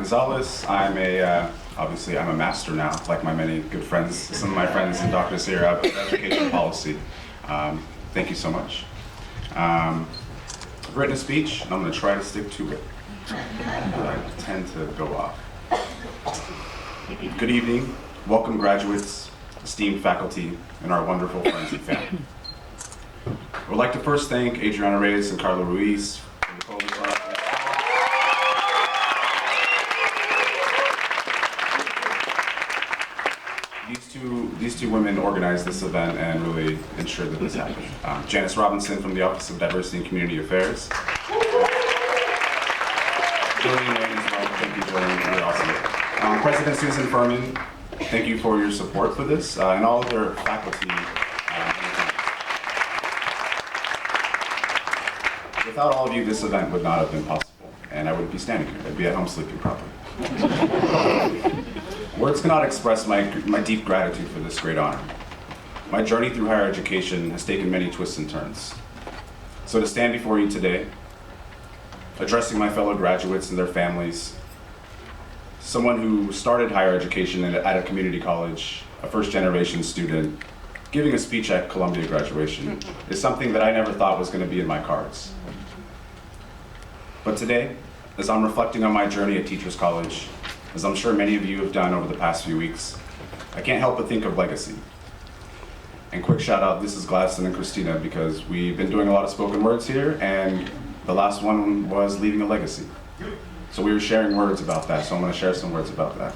Gonzalez. Obviously I'm a master now, like my many good friends, some of my friends and doctors here of education policy. Thank you so much. I've written a speech, and I'm going to try to stick to it. I tend to go off. Good evening, welcome graduates, esteemed faculty, and our wonderful friends and family. I would like to first thank Adriana Reyes and Carla Ruiz for the Polish Art. These two women organized this event and really ensured that this happened. Janice Robinson from the Office of Diversity and Community Affairs. Julian Wayne as well. Thank you, Julian. You're awesome. President Susan Furman, thank you for your support for this, and all other faculty. Without all of you, this event would not have been possible, and I wouldn't be standing here. I'd be at home sleeping probably. Words cannot express my deep gratitude for this great honor. My journey through higher education has taken many twists and turns. So to stand before you today, addressing my fellow graduates and their families, someone who started higher education at a community college, a first-generation student, giving a speech at Columbia graduation is something that I never thought was going to be in my cards. But today, as I'm reflecting on my journey at Teachers College, as I'm sure many of you have done over the past few weeks, I can't help but think of legacy. And quick shout out, this is Gladstone and Christina, because we've been doing a lot of spoken words here, and the last one was leaving a legacy. So we were sharing words about that, so I'm going to share some words about that.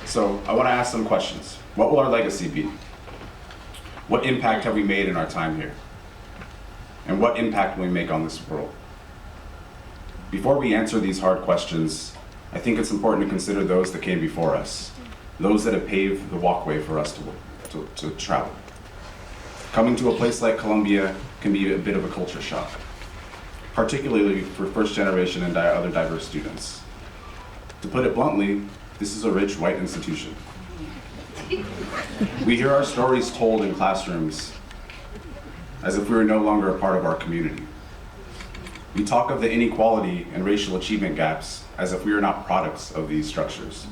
So I want to ask some questions. What will our legacy be? What impact have we made in our time here? And what impact will we make on this world? Before we answer these hard questions, I think it's important to consider those that came before us, those that have paved the walkway for us to travel. Coming to a place like Columbia can be a bit of a culture shock, particularly for first generation and other diverse students. To put it bluntly, this is a rich white institution. We hear our stories told in classrooms as if we were no longer a part of our community. We talk of the inequality and racial achievement gaps as if we are not products of these structures.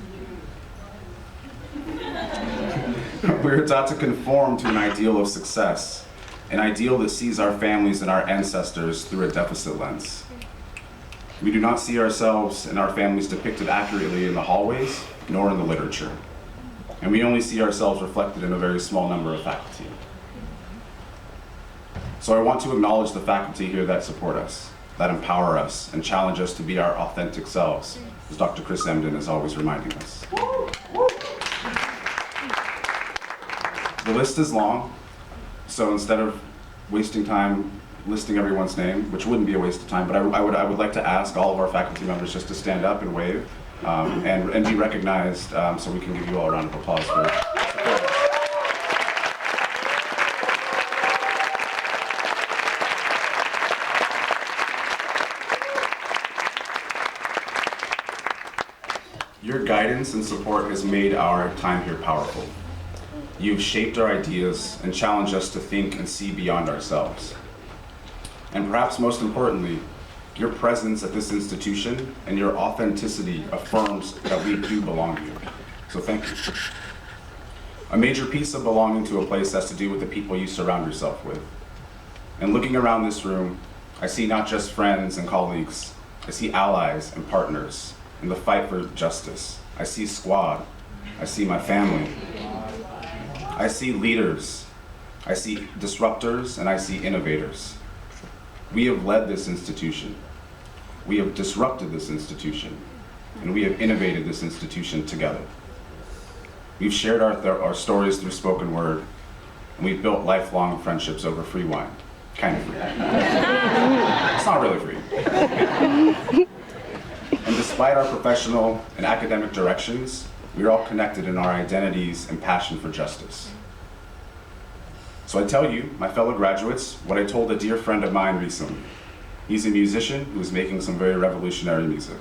We are taught to conform to an ideal of success, an ideal that sees our families and our ancestors through a deficit lens. We do not see ourselves and our families depicted accurately in the hallways, nor in the literature. And we only see ourselves reflected in a very small number of faculty. So I want to acknowledge the faculty here that support us, that empower us, and challenge us to be our authentic selves, as Dr. Chris Emden is always reminding us. The list is long, so instead of wasting time listing everyone's name, which wouldn't be a waste of time, but I would like to ask all of our faculty members just to stand up and wave and be recognized, so we can give you all a round of applause for it. Your guidance and support has made our time here powerful. You've shaped our ideas and challenged us to think and see beyond ourselves. And perhaps most importantly, your presence at this institution and your authenticity affirms that we do belong here. So thank you. A major piece of belonging to a place has to do with the people you surround yourself with. And looking around this room, I see not just friends and colleagues, I see allies and partners in the fight for justice. I see squad, I see my family. I see leaders, I see disruptors, and I see innovators. We have led this institution. We have disrupted this institution, and we have innovated this institution together. We've shared our stories through spoken word, and we've built lifelong friendships over free wine. Kind of free. It's not really free. And despite our professional and academic directions, we are all connected in our identities and passion for justice. So I tell you, my fellow graduates, what I told a dear friend of mine recently. He's a musician who is making some very revolutionary music.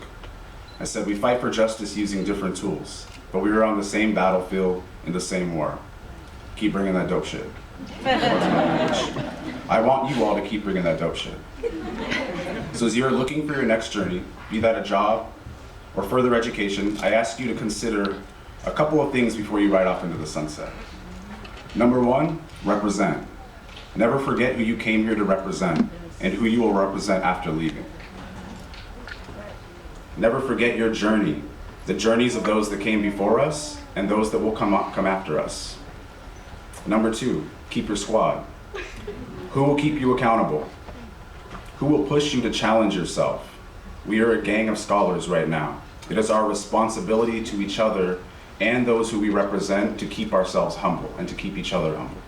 I said, we fight for justice using different tools, but we were on the same battlefield in the same war. Keep bringing that dope shit. I want you all to keep bringing that dope shit. So as you're looking for your next journey, be that a job, or further education, I ask you to consider a couple of things before you ride off into the sunset. Number one, represent. Never forget who you came here to represent and who you will represent after leaving. Never forget your journey, the journeys of those that came before us and those that will come after us. Number two, keep your squad. Who will keep you accountable? Who will push you to challenge yourself? We are a gang of scholars right now. It is our responsibility to each other and those who we represent to keep ourselves humble and to keep each other humble.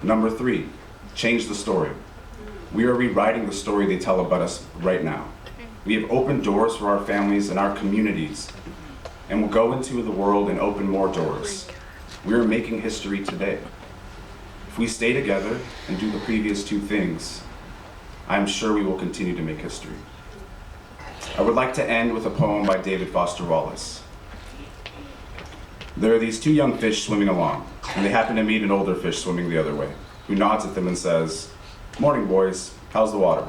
Number three, change the story. We are rewriting the story they tell about us right now. We have opened doors for our families and our communities, and will go into the world and open more doors. We are making history today. If we stay together and do the previous two things, I am sure we will continue to make history. I would like to end with a poem by David Foster Wallace. There are these two young fish swimming along, and they happen to meet an older fish swimming the other way, who nods at them and says, "Morning, boys, how's the water?"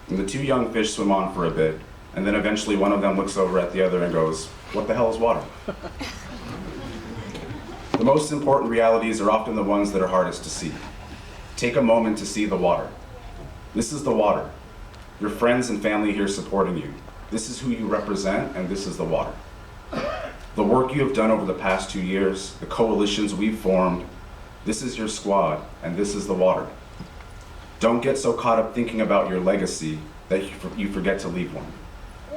And the two young fish swim on for a bit, and then eventually one of them looks over at the other and goes, "What the hell is water?" The most important realities are often the ones that are hardest to see. Take a moment to see the water. This is the water. Your friends and family here supporting you. This is who you represent, and this is the water. The work you have done over the past 2 years, the coalitions we've formed, this is your squad, and this is the water. Don't get so caught up thinking about your legacy that you forget to leave one.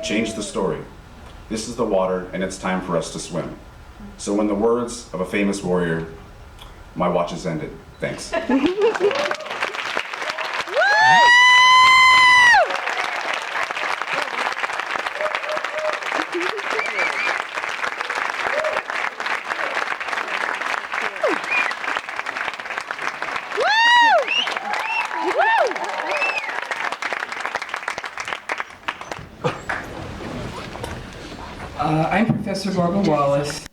Change the story. This is the water, and it's time for us to swim. So in the words of a famous warrior, my watch is ended. Thanks. I'm Professor Barbara Wallace,